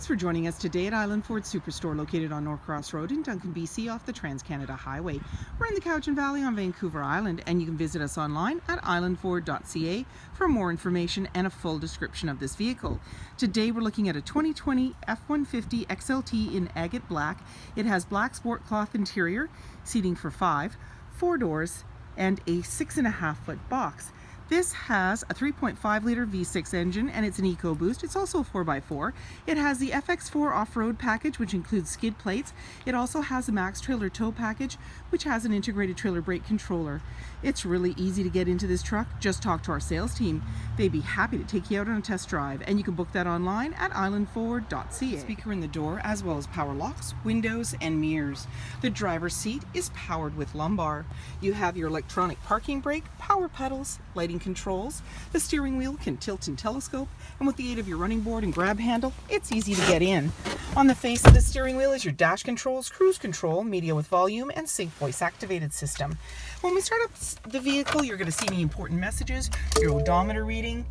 for joining us today at Island Ford Superstore, located on Norcross Road in Duncan, BC, off the Trans-Canada Highway. We're in the Cowichan Valley on Vancouver Island, and you can visit us online at islandford.ca for more information and a full description of this vehicle. Today we're looking at a 2020 F-150 XLT in agate black. It has black sport cloth interior, seating for 5, 4 doors, and a 6.5-foot box. This has a 3.5 liter V6 engine and it's an EcoBoost. It's also a 4x4. It has the FX4 off-road package, which includes skid plates. It also has a max trailer tow package, which has an integrated trailer brake controller. It's really easy to get into this truck. Just talk to our sales team. They'd be happy to take you out on a test drive, and you can book that online at islandford.ca. Speaker in the door, as well as power locks, windows, and mirrors. The driver's seat is powered with lumbar. You have your electronic parking brake, power pedals, lighting controls. The steering wheel can tilt and telescope, and with the aid of your running board and grab handle, it's easy to get in. On the face of the steering wheel is your dash controls, cruise control, media with volume, and sync voice activated system. When we start up the vehicle, you're going to see the important messages, your odometer reading.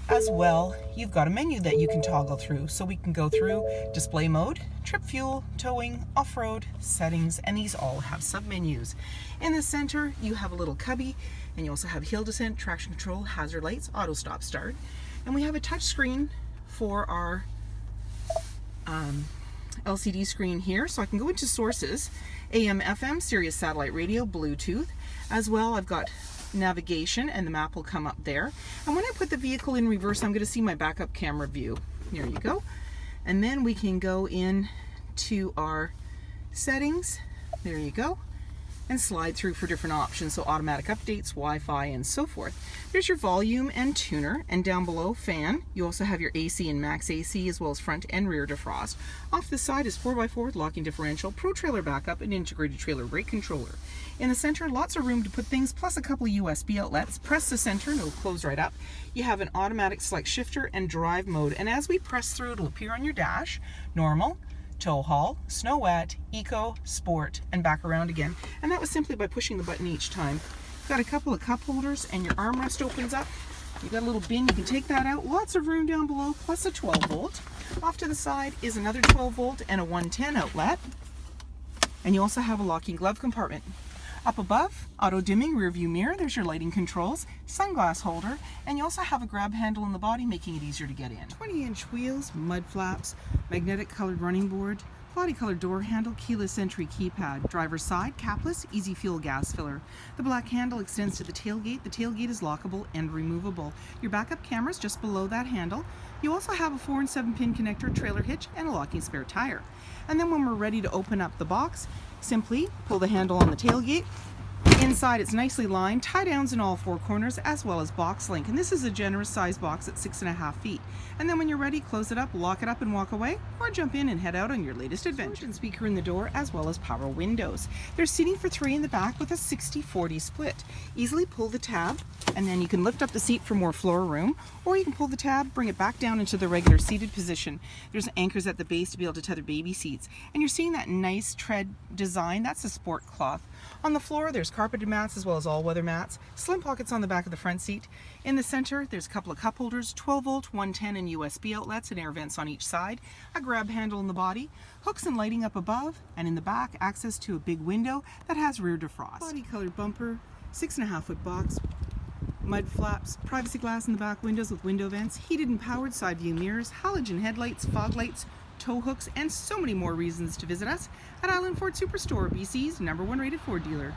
As well, you've got a menu that you can toggle through, so we can go through display mode, trip fuel, towing, off-road, settings, and these all have sub-menus. In the center, you have a little cubby, and you also have hill descent, traction control, hazard lights, auto stop start, and we have a touch screen for our LCD screen here, so I can go into sources, AM, FM, Sirius satellite radio, Bluetooth. As well, I've got navigation, and the map will come up there. And when I put the vehicle in reverse, I'm going to see my backup camera view. There you go. And then we can go in to our settings. There you go. And slide through for different options, so automatic updates, Wi-Fi, and so forth. There's your volume and tuner, and down below, fan. You also have your AC and max AC, as well as front and rear defrost. Off the side is 4x4 with locking differential, pro trailer backup, and integrated trailer brake controller. In the center, lots of room to put things, plus a couple of USB outlets. Press the center and it'll close right up. You have an automatic select shifter and drive mode, and as we press through, it'll appear on your dash, normal, tow haul, snow wet, eco, sport, and back around again. And that was simply by pushing the button each time. You've got a couple of cup holders, and your armrest opens up. You've got a little bin, you can take that out. Lots of room down below, plus a 12 volt. Off to the side is another 12 volt and a 110 outlet. And you also have a locking glove compartment. Up above, auto dimming rear view mirror, there's your lighting controls, sunglass holder, and you also have a grab handle in the body, making it easier to get in. 20-inch wheels, mud flaps, magnetic colored running board, body colored door handle, keyless entry keypad, driver's side, capless, easy fuel gas filler. The black handle extends to the tailgate. The tailgate is lockable and removable. Your backup camera is just below that handle. You also have a 4 and 7 pin connector, trailer hitch, and a locking spare tire. And then when we're ready to open up the box, simply pull the handle on the tailgate. Inside, it's nicely lined, tie downs in all 4 corners, as well as box link. And this is a generous size box at 6.5 feet. And then when you're ready, close it up, lock it up, and walk away, or jump in and head out on your latest adventure. And speaker in the door, as well as power windows. There's seating for 3 in the back with a 60-40 split. Easily pull the tab, and then you can lift up the seat for more floor room, or you can pull the tab, bring it back down into the regular seated position. There's anchors at the base to be able to tether baby seats. And you're seeing that nice tread design. That's a sport cloth. On the floor, there's carpeted mats as well as all-weather mats. Slim pockets on the back of the front seat. In the center, there's a couple of cup holders, 12 volt, 110, and USB outlets, and air vents on each side. A grab handle in the body, hooks and lighting up above, and in the back, access to a big window that has rear defrost. Body-colored bumper, 6.5-foot box, mud flaps, privacy glass in the back windows with window vents, heated and powered side view mirrors, halogen headlights, fog lights, tow hooks, and so many more reasons to visit us at Island Ford Superstore, BC's #1 rated Ford dealer.